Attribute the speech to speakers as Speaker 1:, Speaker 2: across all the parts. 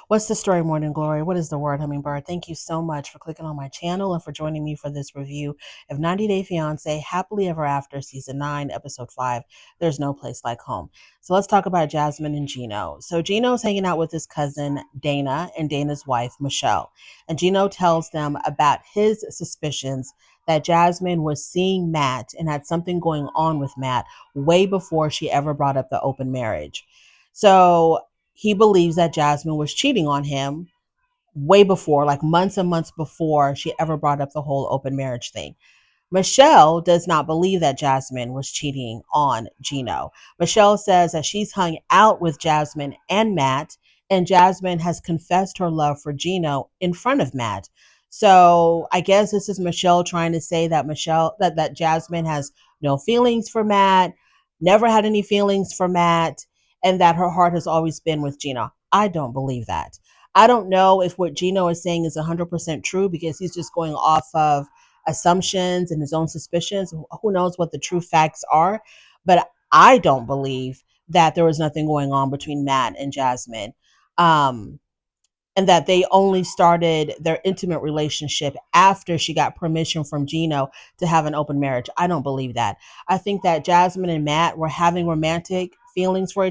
Speaker 1: What's the story, Morning Glory? What is the word, Hummingbird? Thank you so much for clicking on my channel and for joining me for this review of 90 Day Fiancé Happily Ever After Season 9, Episode 5. There's no place like home. So let's talk about Jasmine and Gino. So Gino's hanging out with his cousin, Dana, and Dana's wife, Michelle. And Gino tells them about his suspicions that Jasmine was seeing Matt and had something going on with Matt way before she ever brought up the open marriage. So he believes that Jasmine was cheating on him way before, like months and months before she ever brought up the whole open marriage thing. Michelle does not believe that Jasmine was cheating on Gino. Michelle says that she's hung out with Jasmine and Matt, and Jasmine has confessed her love for Gino in front of Matt. So I guess this is Michelle trying to say that that Jasmine has no feelings for Matt, never had any feelings for Matt, and that her heart has always been with Gino. I don't believe that. I don't know if what Gino is saying is 100% true because he's just going off of assumptions and his own suspicions. Who knows what the true facts are? But I don't believe that there was nothing going on between Matt and Jasmine. Um, and that they only started their intimate relationship after she got permission from Gino to have an open marriage. I don't believe that. I think that Jasmine and Matt were having romantic feelings for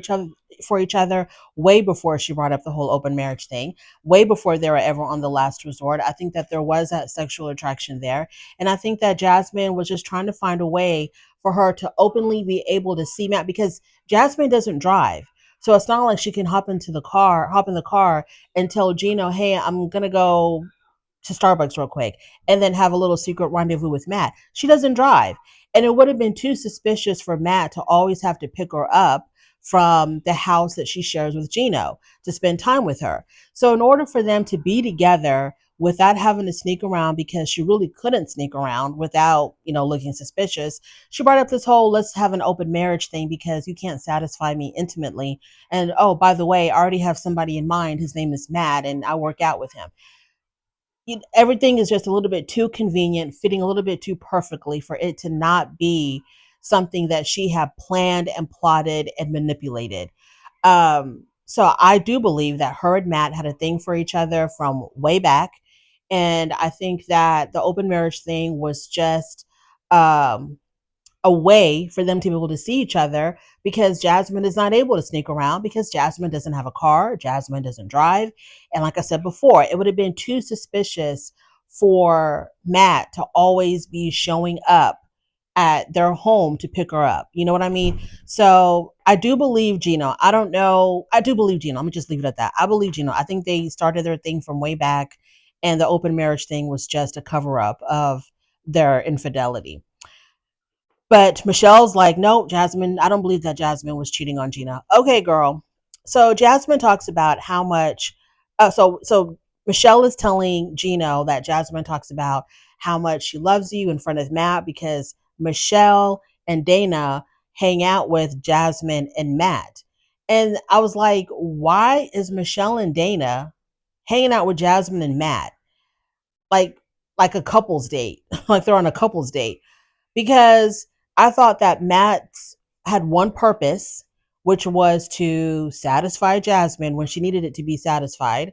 Speaker 1: each other way before she brought up the whole open marriage thing, way before they were ever on the last resort. I think that there was that sexual attraction there. And I think that Jasmine was just trying to find a way for her to openly be able to see Matt because Jasmine doesn't drive. So it's not like she can hop in the car and tell Gino, hey, I'm going to go to Starbucks real quick and then have a little secret rendezvous with Matt. She doesn't drive. And it would have been too suspicious for Matt to always have to pick her up from the house that she shares with Gino to spend time with her. So in order for them to be together without having to sneak around because she really couldn't sneak around without, looking suspicious, she brought up this whole let's have an open marriage thing because you can't satisfy me intimately. And oh, by the way, I already have somebody in mind. His name is Matt and I work out with him. Everything is just a little bit too convenient, fitting a little bit too perfectly for it to not be something that she had planned and plotted and manipulated. So I do believe that her and Matt had a thing for each other from way back. And I think that the open marriage thing was just um, a way for them to be able to see each other because Jasmine is not able to sneak around because Jasmine doesn't have a car, Jasmine doesn't drive. And like I said before, it would have been too suspicious for Matt to always be showing up at their home to pick her up. You know what I mean? So I do believe Gino. I don't know. I do believe Gino. Let me just leave it at that. I believe Gino. I think they started their thing from way back, and the open marriage thing was just a cover up of their infidelity. But Michelle's like, no, Jasmine, I don't believe that Jasmine was cheating on Gina. Okay, girl. So Jasmine talks about how much. So Michelle is telling Gino that Jasmine talks about how much she loves you in front of Matt because Michelle and Dana hang out with Jasmine and Matt. And I was like, why is Michelle and Dana hanging out with Jasmine and Matt? Like like a couple's date. Like they're on a couple's date because I thought that Matt had one purpose, which was to satisfy Jasmine when she needed it to be satisfied.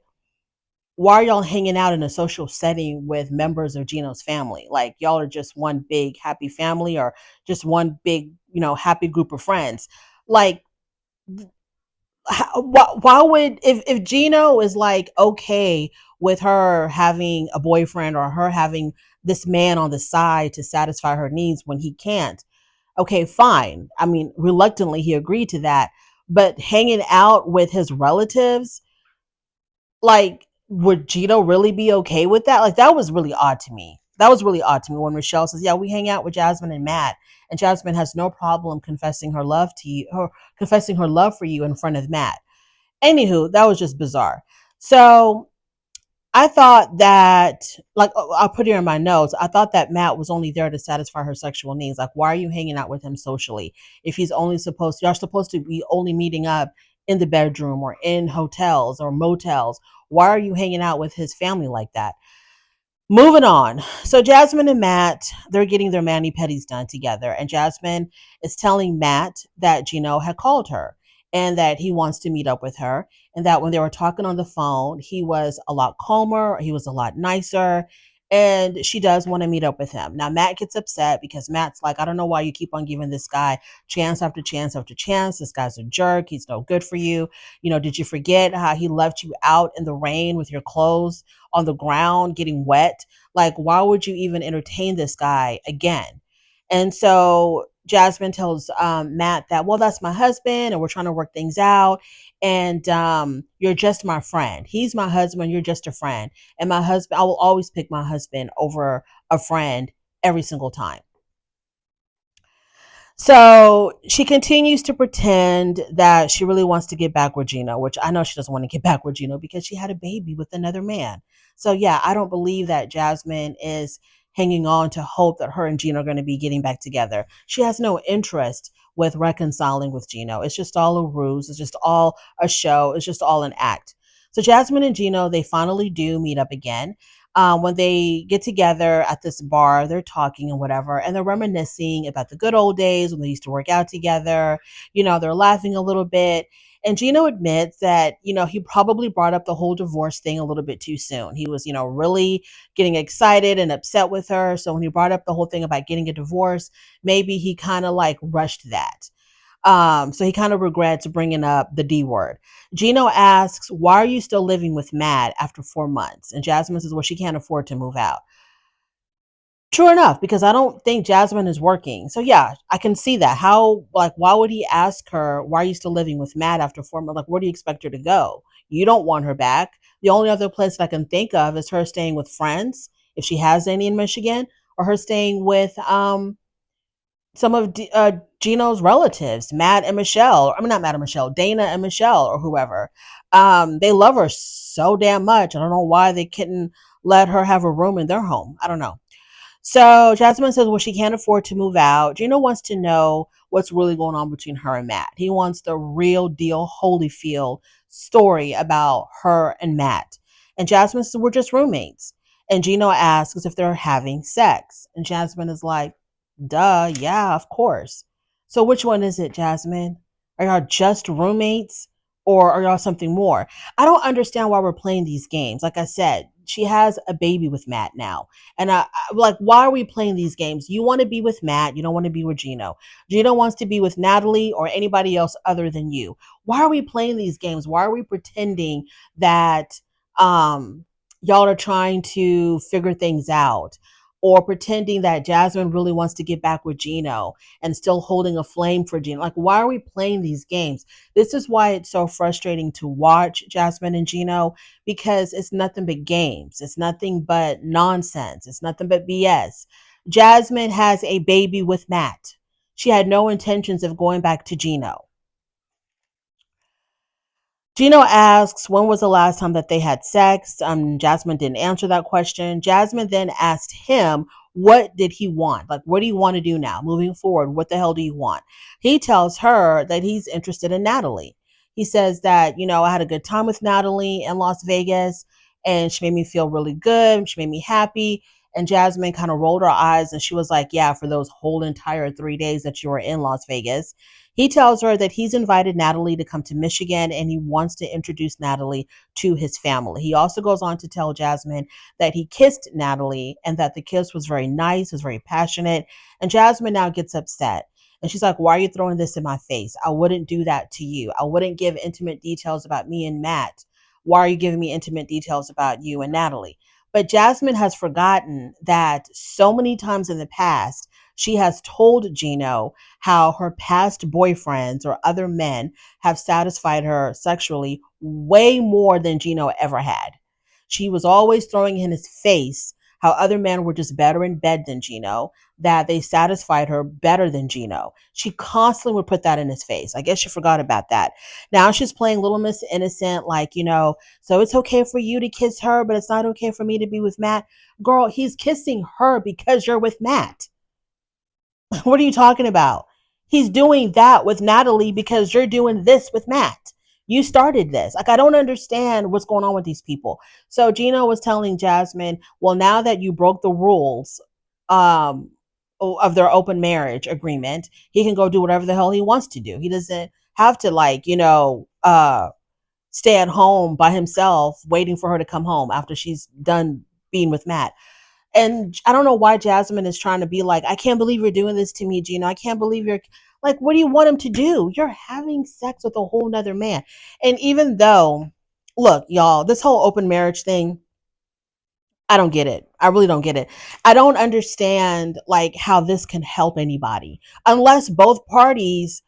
Speaker 1: Why are y'all hanging out in a social setting with members of Gino's family? Like y'all are just one big happy family or just one big, happy group of friends. Like why would if Gino is like okay with her having a boyfriend or her having this man on the side to satisfy her needs when he can't, okay, fine. I mean, reluctantly he agreed to that, but hanging out with his relatives, like, would Gino really be okay with that? Like, that was really odd to me. That was really odd to me when Michelle says, "Yeah, we hang out with Jasmine and Matt, and Jasmine has no problem confessing her love to you, or confessing her love for you in front of Matt." Anywho, that was just bizarre. So I thought that, like, I'll put here in my notes, I thought that Matt was only there to satisfy her sexual needs. Like, why are you hanging out with him socially? If he's only you're supposed to be only meeting up in the bedroom or in hotels or motels. Why are you hanging out with his family like that? Moving on. So Jasmine and Matt, they're getting their mani pedis done together. And Jasmine is telling Matt that Gino had called her. and that he wants to meet up with her. And that when they were talking on the phone, he was a lot calmer, he was a lot nicer, and she does want to meet up with him. Now, Matt gets upset because Matt's like, I don't know why you keep on giving this guy chance after chance after chance. This guy's a jerk. He's no good for you. Did you forget how he left you out in the rain with your clothes on the ground getting wet? Like, why would you even entertain this guy again? And so Jasmine tells Matt that, well, that's my husband and we're trying to work things out. And you're just my friend. He's my husband. You're just a friend. And my husband, I will always pick my husband over a friend every single time. So she continues to pretend that she really wants to get back with Gino, which I know she doesn't want to get back with Gino because she had a baby with another man. So yeah, I don't believe that Jasmine is hanging on to hope that her and Gino are going to be getting back together. She has no interest with reconciling with Gino. It's just all a ruse. It's just all a show. It's just all an act. So Jasmine and Gino, they finally do meet up again. When they get together at this bar, they're talking and whatever, and they're reminiscing about the good old days when they used to work out together. They're laughing a little bit. And Gino admits that, he probably brought up the whole divorce thing a little bit too soon. He was, really getting excited and upset with her. So when he brought up the whole thing about getting a divorce, maybe he kind of like rushed that. So he kind of regrets bringing up the D word. Gino asks, why are you still living with Matt after 4 months? And Jasmine says, well, she can't afford to move out. True enough, because I don't think Jasmine is working. So yeah, I can see that. How, like, why would he ask her, why are you still living with Matt after 4 months? Like, where do you expect her to go? You don't want her back. The only other place that I can think of is her staying with friends, if she has any in Michigan, or her staying with some of Gino's relatives, Matt and Michelle. I mean, not Matt and Michelle, Dana and Michelle, or whoever. They love her so damn much. I don't know why they couldn't let her have a room in their home. I don't know. So Jasmine says, well, she can't afford to move out. Gino wants to know what's really going on between her and Matt. He wants the real deal Holyfield story about her and Matt. And Jasmine says, we're just roommates. And Gino asks if they're having sex. And Jasmine is like, duh, yeah, of course. So which one is it, Jasmine? Are y'all just roommates or are y'all something more? I don't understand why we're playing these games. Like I said, she has a baby with Matt now. And like, why are we playing these games? You want to be with Matt. You don't want to be with Gino. Gino wants to be with Natalie or anybody else other than you. Why are we playing these games? Why are we pretending that y'all are trying to figure things out? Or pretending that Jasmine really wants to get back with Gino and still holding a flame for Gino. Like, why are we playing these games? This is why it's so frustrating to watch Jasmine and Gino, because it's nothing but games. It's nothing but nonsense. It's nothing but BS. Jasmine has a baby with Matt. She had no intentions of going back to Gino. Gino asks, when was the last time that they had sex? Jasmine didn't answer that question. Jasmine then asked him, what did he want? Like, what do you want to do now? Moving forward, what the hell do you want? He tells her that he's interested in Natalie. He says that, I had a good time with Natalie in Las Vegas and she made me feel really good. She made me happy. And Jasmine kind of rolled her eyes and she was like, yeah, for those whole entire 3 days that you were in Las Vegas. He tells her that he's invited Natalie to come to Michigan and he wants to introduce Natalie to his family. He also goes on to tell Jasmine that he kissed Natalie and that the kiss was very nice, was very passionate. And Jasmine now gets upset. And she's like, why are you throwing this in my face? I wouldn't do that to you. I wouldn't give intimate details about me and Matt. Why are you giving me intimate details about you and Natalie? But Jasmine has forgotten that so many times in the past, she has told Gino how her past boyfriends or other men have satisfied her sexually way more than Gino ever had. She was always throwing in his face how other men were just better in bed than Gino, that they satisfied her better than Gino. She constantly would put that in his face. I guess she forgot about that. Now she's playing Little Miss Innocent, like, so it's okay for you to kiss her, but it's not okay for me to be with Matt. Girl, he's kissing her because you're with Matt. What are you talking about? He's doing that with Natalie because you're doing this with Matt. You started this. Like, I don't understand what's going on with these people. So Gino was telling Jasmine, well, now that you broke the rules of their open marriage agreement, he can go do whatever the hell he wants to do. He doesn't have to like, stay at home by himself waiting for her to come home after she's done being with Matt. And I don't know why Jasmine is trying to be like, I can't believe you're doing this to me, Gino. I can't believe you're like, what do you want him to do? You're having sex with a whole nother man. And even though, look, y'all, this whole open marriage thing, I don't get it. I really don't get it. I don't understand like how this can help anybody unless both parties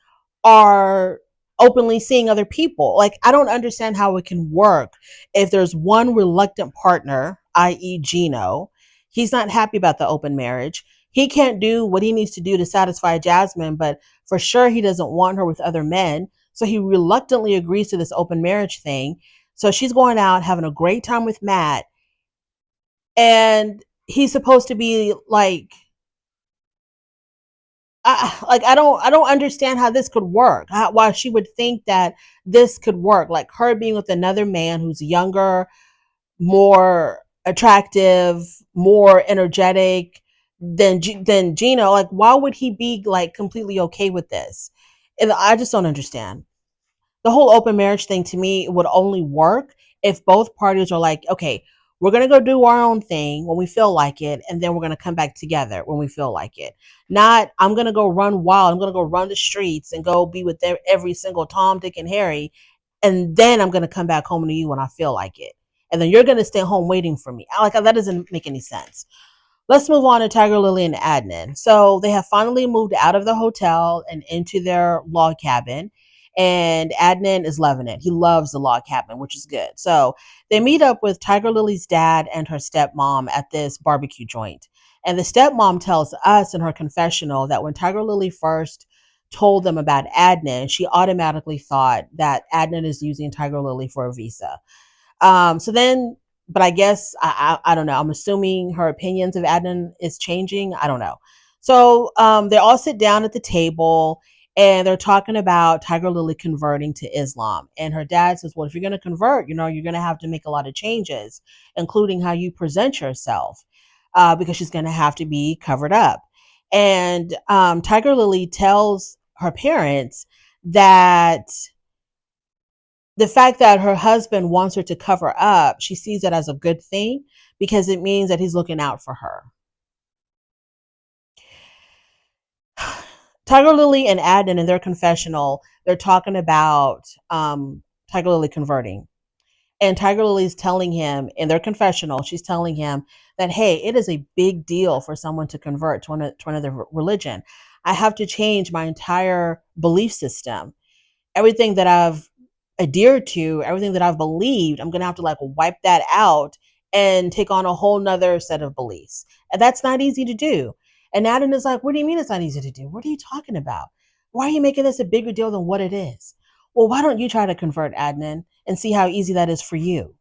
Speaker 1: are openly seeing other people. Like I don't understand how it can work if there's one reluctant partner, i.e. Gino. He's not happy about the open marriage. He can't do what he needs to do to satisfy Jasmine, but for sure he doesn't want her with other men. So he reluctantly agrees to this open marriage thing. So she's going out having a great time with Matt, and he's supposed to be I don't understand how this could work. Why she would think that this could work, like her being with another man who's younger, more attractive, more energetic than Gino. Like, why would he be like completely okay with this? And I just don't understand. The whole open marriage thing to me would only work if both parties are like, okay, we're going to go do our own thing when we feel like it, and then we're going to come back together when we feel like it. Not, I'm going to go run wild, I'm going to go run the streets and go be with every single Tom, Dick, and Harry, and then I'm going to come back home to you when I feel like it. And then you're going to stay home waiting for me. Like, that doesn't make any sense. Let's move on to Tiger Lily and Adnan. So they have finally moved out of the hotel and into their log cabin. And Adnan is loving it. He loves the log cabin, which is good. So they meet up with Tiger Lily's dad and her stepmom at this barbecue joint. And the stepmom tells us in her confessional that when Tiger Lily first told them about Adnan, she automatically thought that Adnan is using Tiger Lily for a visa. So then, but I guess I don't know. I'm assuming her opinions of Adnan is changing. I don't know. So they all sit down at the table and they're talking about Tiger Lily converting to Islam. And her dad says, well, if you're going to convert, you're going to have to make a lot of changes, including how you present yourself, because she's going to have to be covered up. And Tiger Lily tells her parents that the fact that her husband wants her to cover up, she sees it as a good thing because it means that he's looking out for her. Tiger Lily and Adnan in their confessional, they're talking about Tiger Lily converting. And Tiger Lily's telling him in their confessional, she's telling him that, hey, it is a big deal for someone to convert to another religion. I have to change my entire belief system. Everything that I've adhered to, everything that I've believed, I'm gonna have to like wipe that out and take on a whole nother set of beliefs. And that's not easy to do. And Adam is like, what do you mean it's not easy to do? What are you talking about? Why are you making this a bigger deal than what it is? Well, why don't you try to convert, Adnan, and see how easy that is for you?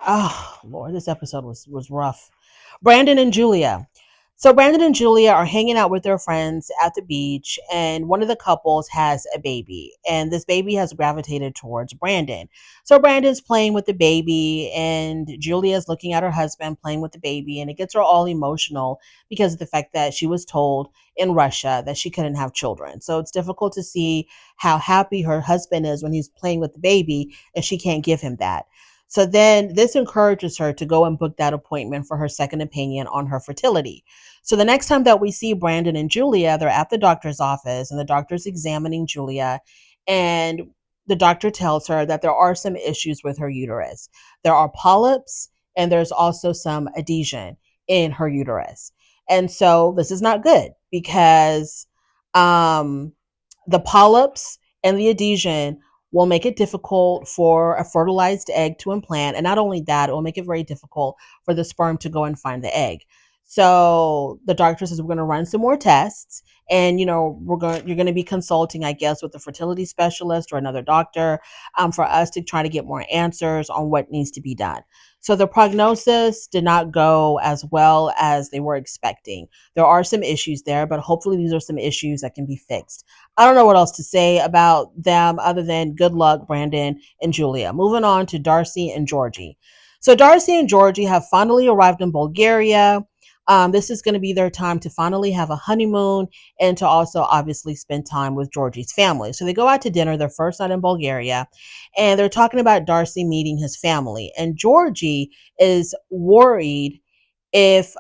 Speaker 1: Oh Lord, this episode was rough. Brandon and Julia. So Brandon and Julia are hanging out with their friends at the beach, and one of the couples has a baby, and this baby has gravitated towards Brandon. So Brandon's playing with the baby, and Julia's looking at her husband playing with the baby, and it gets her all emotional because of the fact that she was told in Russia that she couldn't have children. So it's difficult to see how happy her husband is when he's playing with the baby, and she can't give him that. So then this encourages her to go and book that appointment for her second opinion on her fertility. So the next time that we see Brandon and Julia, they're at the doctor's office and the doctor's examining Julia, and the doctor tells her that there are some issues with her uterus. There are polyps and there's also some adhesion in her uterus. And so this is not good because the polyps and the adhesion will make it difficult for a fertilized egg to implant. And not only that, it will make it very difficult for the sperm to go and find the egg. So the doctor says we're going to run some more tests, and you're going to be consulting, I guess, with a fertility specialist or another doctor for us to try to get more answers on what needs to be done. So the prognosis did not go as well as they were expecting. There are some issues there, but hopefully these are some issues that can be fixed. I don't know what else to say about them other than good luck, Brandon and Julia. Moving on to Darcy and Georgie. So Darcy and Georgie have finally arrived in Bulgaria. This is going to be their time to finally have a honeymoon and to also obviously spend time with Georgie's family. So they go out to dinner, their first night in Bulgaria, and they're talking about Darcy meeting his family. And Georgie is worried if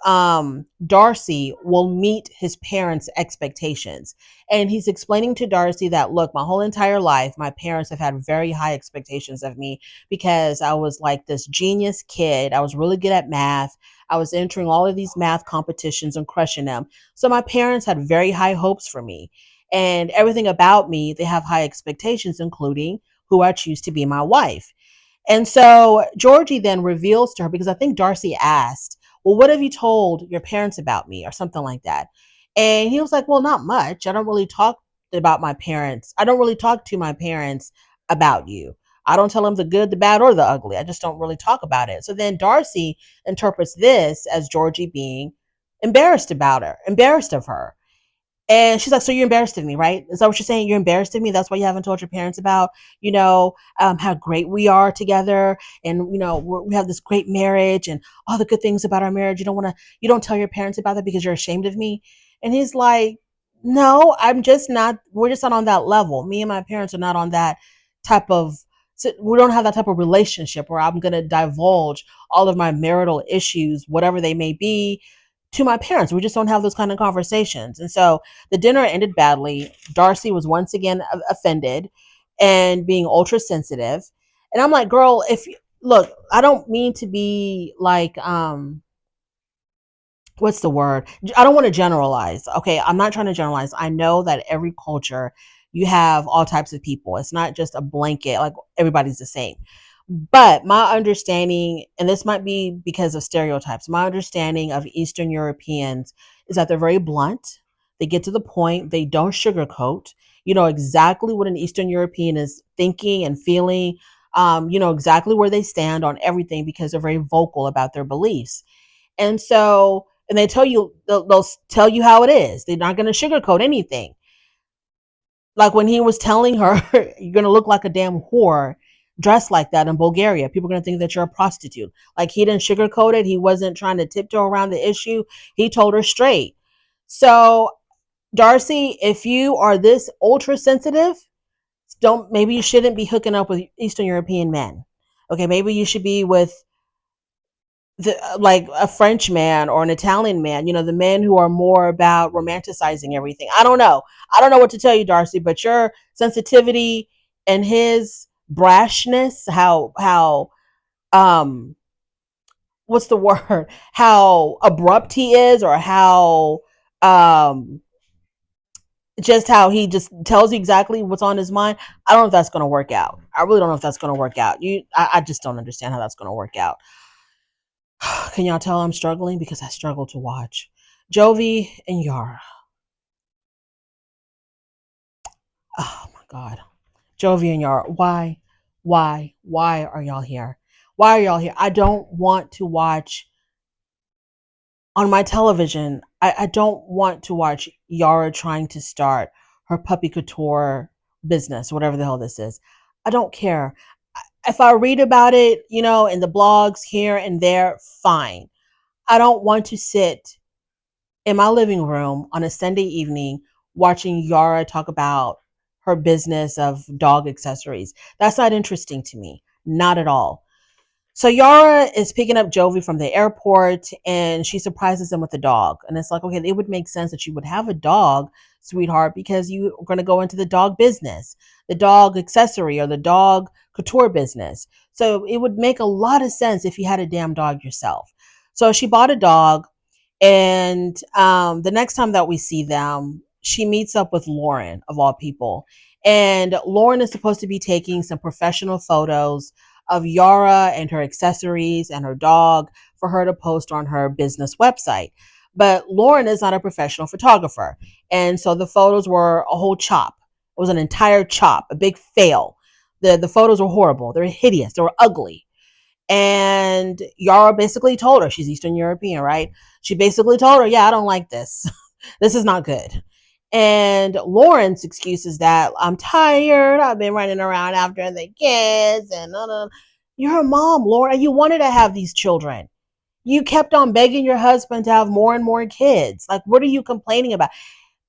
Speaker 1: Darcy will meet his parents' expectations. And he's explaining to Darcy that, look, my whole entire life, my parents have had very high expectations of me because I was like this genius kid. I was really good at math. I was entering all of these math competitions and crushing them. So my parents had very high hopes for me. And everything about me, they have high expectations, including who I choose to be my wife. And so Georgie then reveals to her, because I think Darcy asked, well, what have you told your parents about me or something like that? And he was like, well, not much. I don't really talk about my parents. I don't really talk to my parents about you. I don't tell them the good, the bad, or the ugly. I just don't really talk about it. So then Darcy interprets this as Georgie being embarrassed about her, embarrassed of her. And she's like, so you're embarrassed of me, right? Is that what you're saying? You're embarrassed of me? That's why you haven't told your parents about, how great we are together. And, we have this great marriage and all the good things about our marriage. You don't tell your parents about that because you're ashamed of me. And he's like, no, we're just not on that level. Me and my parents are not on that type of, so we don't have that type of relationship where I'm going to divulge all of my marital issues, whatever they may be, to my parents. We just don't have those kind of conversations. And so the dinner ended badly. Darcy was once again offended and being ultra sensitive. And I'm like, girl, look, I don't mean to be like, what's the word? I don't want to generalize. Okay. I'm not trying to generalize. I know that every culture, you have all types of people. It's not just a blanket, like everybody's the same. But my understanding, and this might be because of stereotypes, my understanding of Eastern Europeans is that they're very blunt. They get to the point. They don't sugarcoat. You know exactly what an Eastern European is thinking and feeling. You know exactly where they stand on everything because they're very vocal about their beliefs. And so, and they'll tell you how it is. They're not going to sugarcoat anything. Like when he was telling her, you're going to look like a damn whore dressed like that in Bulgaria. People are going to think that you're a prostitute. Like he didn't sugarcoat it. He wasn't trying to tiptoe around the issue. He told her straight. So, Darcy, if you are this ultra sensitive, maybe you shouldn't be hooking up with Eastern European men. Okay, maybe you should be with like a French man or an Italian man, the men who are more about romanticizing everything. I don't know. I don't know what to tell you, Darcy, but your sensitivity and his brashness, how what's the word? How abrupt he is, or how um just how he just tells you exactly what's on his mind. I don't know if that's going to work out. I really don't know if that's going to work out. I just don't understand how that's going to work out. Can y'all tell I'm struggling? Because I struggle to watch. Jovi and Yara. Oh my God. Jovi and Yara. Why? Why are y'all here? Why are y'all here? I don't want to watch on my television. I don't want to watch Yara trying to start her puppy couture business, whatever the hell this is. I don't care. If I read about it, in the blogs here and there, fine. I don't want to sit in my living room on a Sunday evening watching Yara talk about her business of dog accessories. That's not interesting to me. Not at all. So Yara is picking up Jovi from the airport and she surprises him with a dog. And it's like, okay, it would make sense that you would have a dog, sweetheart, because you are going to go into the dog business, the dog accessory or the dog couture business. So it would make a lot of sense if you had a damn dog yourself. So she bought a dog, and the next time that we see them, she meets up with Lauren, of all people. And Lauren is supposed to be taking some professional photos of Yara and her accessories and her dog for her to post on her business website. But Lauren is not a professional photographer. And so the photos were a whole chop. It was an entire chop, a big fail. The photos were horrible. They were hideous. They were ugly. And Yara basically told her, she's Eastern European, right? She basically told her, yeah, I don't like this. This is not good. And Lauren's excuse is that I'm tired. I've been running around after the kids and you're a mom, Lauren. You wanted to have these children. You kept on begging your husband to have more and more kids. Like, what are you complaining about?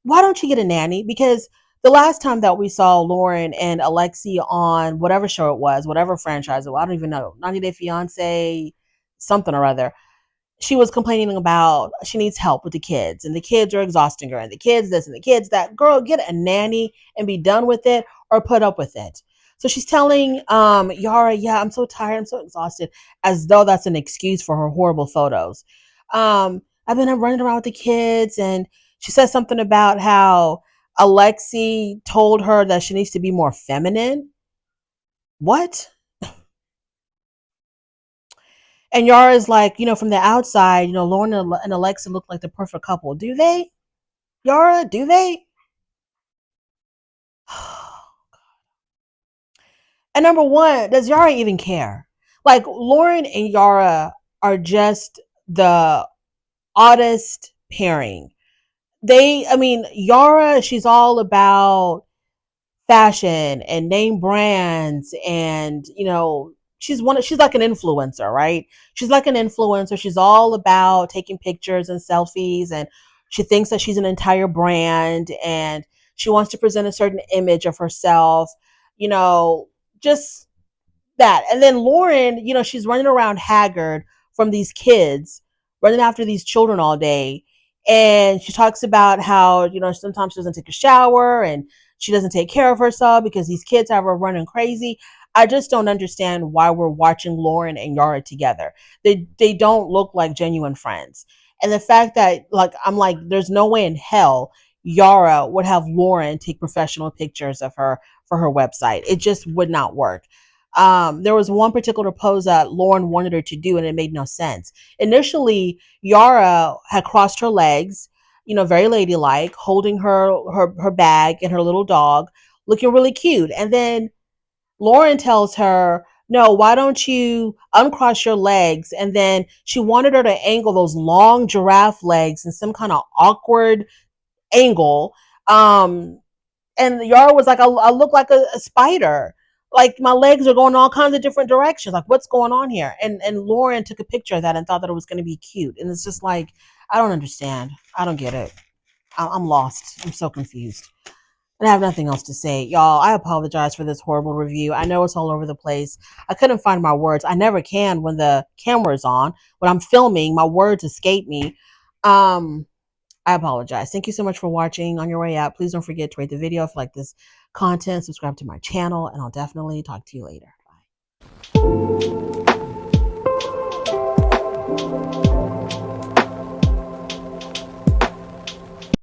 Speaker 1: Why don't you get a nanny? Because the last time that we saw Lauren and Alexi on whatever show it was, whatever franchise it was, I don't even know, 90 Day Fiance, something or other, she was complaining about she needs help with the kids and the kids are exhausting her and the kids this and the kids that. Girl, get a nanny and be done with it or put up with it. So she's telling Yara, yeah, I'm so tired, I'm so exhausted, as though that's an excuse for her horrible photos. I've been running around with the kids, and she says something about how Alexi told her that she needs to be more feminine. What? And Yara's like, from the outside, Lauren and Alexa look like the perfect couple. Do they? Yara, do they? And number one, does Yara even care? Like, Lauren and Yara are just the oddest pairing. Yara, she's all about fashion and name brands, and she's like an influencer, right? She's like an influencer. She's all about taking pictures and selfies, and she thinks that she's an entire brand, and she wants to present a certain image of herself, you know just that. And then Lauren, she's running around haggard from these kids, running after these children all day. And she talks about how, sometimes she doesn't take a shower and she doesn't take care of herself because these kids have her running crazy. I just don't understand why we're watching Lauren and Yara together. They don't look like genuine friends. And the fact that, like, I'm like, there's no way in hell Yara would have Lauren take professional pictures of her for her website. It just would not work. There was one particular pose that Lauren wanted her to do, and it made no sense. Initially, Yara had crossed her legs, very ladylike, holding her bag and her little dog, looking really cute. And then Lauren tells her, "No, why don't you uncross your legs?" And then she wanted her to angle those long giraffe legs in some kind of awkward angle. Um, and Yara was like, I look like a spider. Like, my legs are going all kinds of different directions. Like, what's going on here? And Lauren took a picture of that and thought that it was going to be cute. And it's just like, I don't understand. I don't get it. I'm lost. I'm so confused. And I have nothing else to say. Y'all, I apologize for this horrible review. I know it's all over the place. I couldn't find my words. I never can when the camera's on. When I'm filming, my words escape me. Um, I apologize. Thank you so much for watching. On your way out, please don't forget to rate the video if you like this content, subscribe to my channel, and I'll definitely talk to you later. Bye.